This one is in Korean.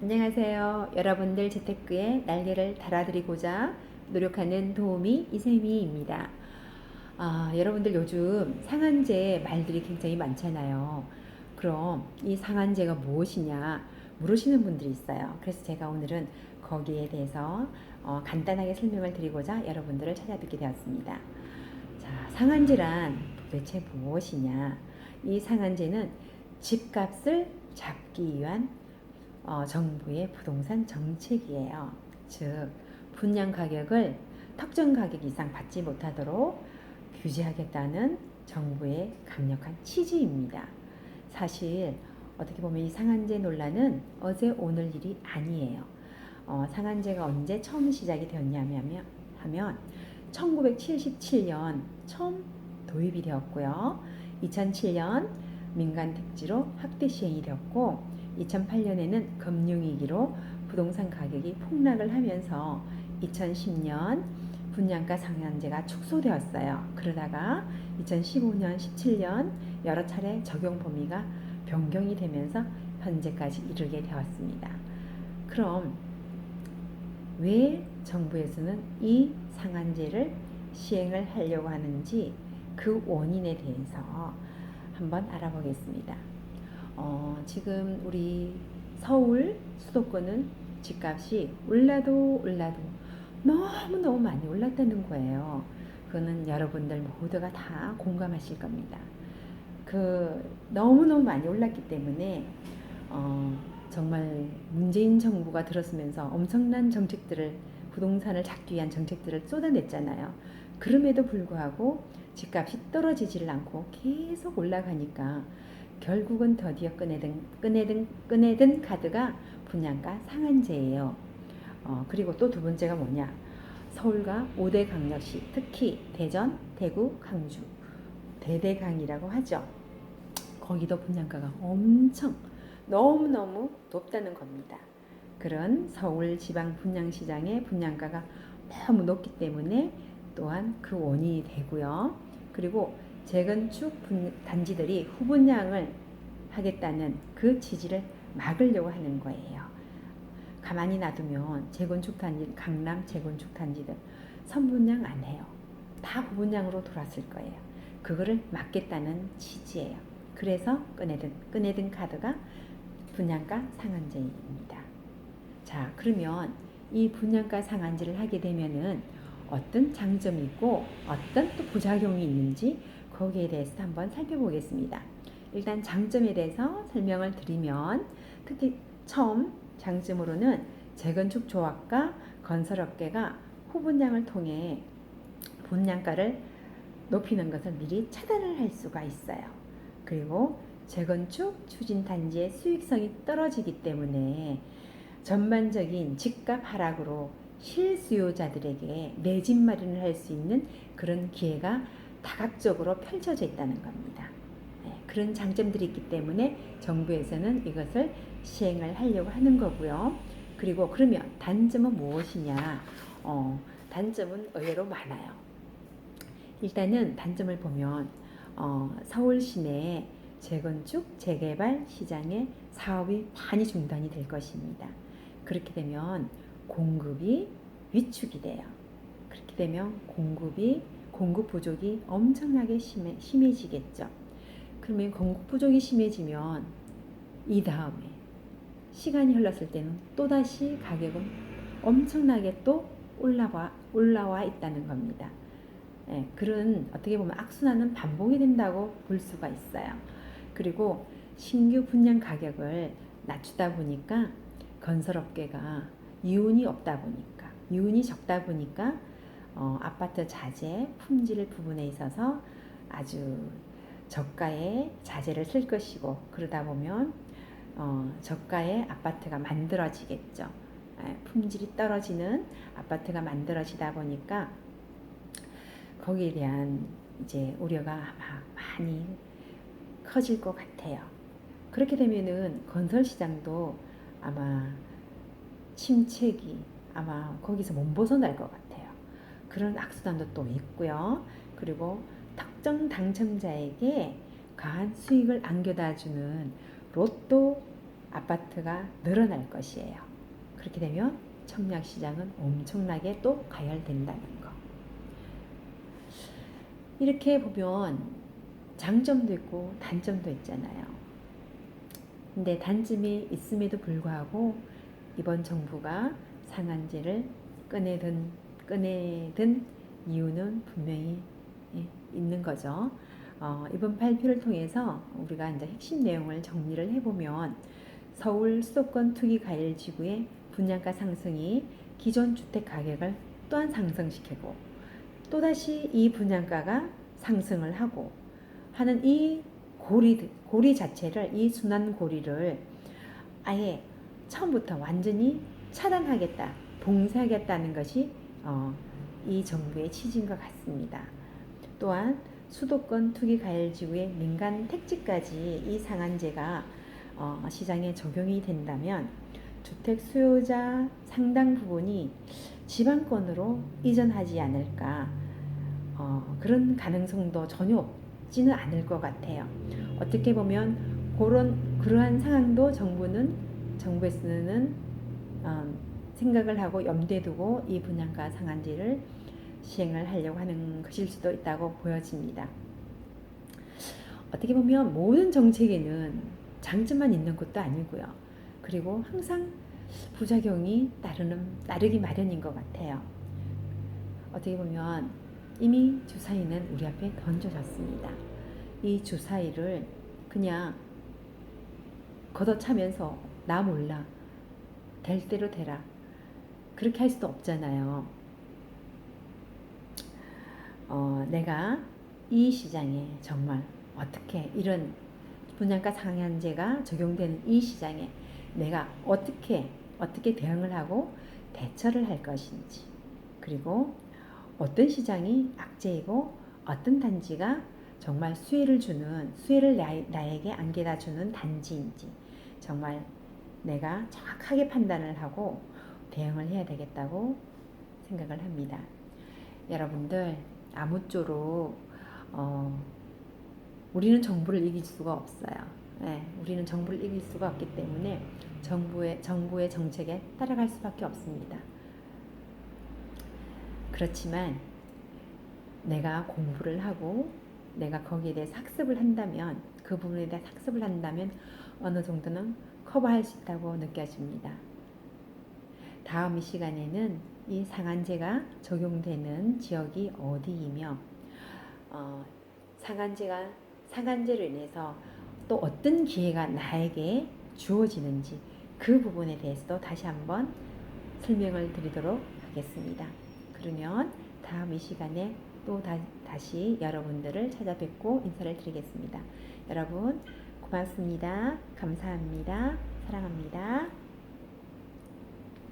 안녕하세요. 여러분들 재테크에 날개를 달아드리고자 노력하는 도우미 이세미입니다. 여러분들 요즘 상한제 말들이 굉장히 많잖아요. 그럼 이 상한제가 무엇이냐 물으시는 분들이 있어요. 그래서 제가 오늘은 거기에 대해서 간단하게 설명을 드리고자 여러분들을 찾아뵙게 되었습니다. 자, 상한제란 도대체 무엇이냐? 이 상한제는 집값을 잡기 위한 정부의 부동산 정책이에요. 즉, 분양 가격을 특정 가격 이상 받지 못하도록 규제하겠다는 정부의 강력한 취지입니다. 사실 어떻게 보면 이 상한제 논란은 어제 오늘 일이 아니에요. 상한제가 언제 처음 시작이 되었냐면 1977년 처음 도입이 되었고요. 2007년 민간 택지로 확대 시행이 되었고 2008년에는 금융위기로 부동산 가격이 폭락을 하면서 2010년 분양가 상한제가 축소되었어요. 그러다가 2015년, 17년 여러 차례 적용 범위가 변경이 되면서 현재까지 이르게 되었습니다. 그럼 왜 정부에서는 이 상한제를 시행을 하려고 하는지 그 원인에 대해서 한번 알아보겠습니다. 지금 우리 서울 수도권은 집값이 올라도 너무너무 많이 올랐다는 거예요. 그거는 여러분들 모두가 다 공감하실 겁니다. 너무너무 많이 올랐기 때문에 정말 문재인 정부가 들었으면서 엄청난 정책들을 부동산을 잡기 위한 정책들을 쏟아냈잖아요. 그럼에도 불구하고 집값이 떨어지지를 않고 계속 올라가니까 결국은 드디어 꺼내든 카드가 분양가 상한제예요. 그리고 또 두 번째가 뭐냐? 서울과 5대 강력시, 특히 대전, 대구, 강주, 대대강이라고 하죠. 거기도 분양가가 엄청 너무너무 높다는 겁니다. 그런 서울 지방 분양시장의 분양가가 너무 높기 때문에 또한 그 원인이 되고요. 그리고 재건축 단지들이 후분양을 하겠다는 그 취지를 막으려고 하는 거예요. 가만히 놔두면 재건축 단지, 강남 재건축 단지들 선분양 안 해요. 다 후분양으로 돌았을 거예요. 그거를 막겠다는 취지예요. 그래서 꺼내든 카드가 분양가 상한제입니다. 자, 그러면 이 분양가 상한제를 하게 되면은 어떤 장점이 있고 어떤 또 부작용이 있는지 거기에 대해서 한번 살펴보겠습니다. 일단 장점에 대해서 설명을 드리면 특히 처음 장점으로는 재건축 조합과 건설업계가 후분양을 통해 분양가를 높이는 것을 미리 차단을 할 수가 있어요. 그리고 재건축 추진 단지의 수익성이 떨어지기 때문에 전반적인 집값 하락으로 실수요자들에게 내 집 마련을 할 수 있는 그런 기회가 다각적으로 펼쳐져 있다는 겁니다. 그런 장점들이 있기 때문에 정부에서는 이것을 시행을 하려고 하는 거고요. 그리고 그러면 단점은 무엇이냐? 단점은 의외로 많아요. 일단은 단점을 보면 서울 시내 재건축, 재개발 시장의 사업이 많이 중단이 될 것입니다. 그렇게 되면 공급이 위축이 돼요. 그렇게 되면 공급 부족이 엄청나게 심해지겠죠. 그러면 공급 부족이 심해지면 이 다음에 시간이 흘렀을 때는 또다시 가격은 엄청나게 또 올라와 있다는 겁니다. 그런 어떻게 보면 악순환은 반복이 된다고 볼 수가 있어요. 그리고 신규 분양 가격을 낮추다 보니까 건설업계가 유운이 적다 보니까 아파트 자재 품질 부분에 있어서 아주 저가의 자재를 쓸 것이고 그러다 보면 저가의 아파트가 만들어지겠죠. 품질이 떨어지는 아파트가 만들어지다 보니까 거기에 대한 이제 우려가 아마 많이 커질 것 같아요. 그렇게 되면은 건설 시장도 아마 침체기 아마 거기서 못 벗어날 것 같아요. 그런 악순환도 또 있고요. 그리고 특정 당첨자에게 과한 수익을 안겨다 주는 로또 아파트가 늘어날 것이에요. 그렇게 되면 청약시장은 엄청나게 또 가열된다는 거. 이렇게 보면 장점도 있고 단점도 있잖아요. 근데 단점이 있음에도 불구하고 이번 정부가 상한제를 꺼내든 이유는 분명히 있는 거죠. 이번 발표를 통해서 우리가 이제 핵심 내용을 정리를 해보면 서울 수도권 투기 과열 지구의 분양가 상승이 기존 주택 가격을 또한 상승시키고 또다시 이 분양가가 상승을 하고 하는 이 고리 자체를, 이 순환 고리를 아예 처음부터 완전히 차단하겠다, 봉쇄하겠다는 것이 이 정부의 취지인 것 같습니다. 또한 수도권 투기 과열 지구의 민간 택지까지 이 상한제가 시장에 적용이 된다면 주택 수요자 상당 부분이 지방권으로 이전하지 않을까, 그런 가능성도 전혀 없지는 않을 것 같아요. 어떻게 보면 그러한 상황도 정부에서는 생각을 하고 염두에 두고 이 분양가 상한제를 시행을 하려고 하는 것일 수도 있다고 보여집니다. 어떻게 보면 모든 정책에는 장점만 있는 것도 아니고요. 그리고 항상 부작용이 따르기 마련인 것 같아요. 어떻게 보면 이미 주사위는 우리 앞에 던져졌습니다. 이 주사위를 그냥 걷어차면서 나 몰라, 될 대로 되라, 그렇게 할 수도 없잖아요. 내가 이 시장에 정말 어떻게, 이런 분양가 상한제가 적용되는 이 시장에 내가 어떻게 대응을 하고 대처를 할 것인지, 그리고 어떤 시장이 악재이고 어떤 단지가 정말 수혜를 나에게 안겨다 주는 단지인지 정말 내가 정확하게 판단을 하고 대응을 해야 되겠다고 생각을 합니다. 여러분들, 아무쪼록 우리는 정부를 이길 수가 없어요. 우리는 정부를 이길 수가 없기 때문에 정부의 정책에 따라갈 수밖에 없습니다. 그렇지만 내가 공부를 하고 내가 거기에 대해서 학습을 한다면, 그 부분에 대해서 학습을 한다면 어느 정도는 커버할 수 있다고 느껴집니다. 다음 이 시간에는 이 상한제가 적용되는 지역이 어디이며 상한제로 인해서 또 어떤 기회가 나에게 주어지는지, 그 부분에 대해서도 다시 한번 설명을 드리도록 하겠습니다. 그러면 다음 이 시간에 또 다시 여러분들을 찾아뵙고 인사를 드리겠습니다. 여러분 고맙습니다. 감사합니다. 사랑합니다.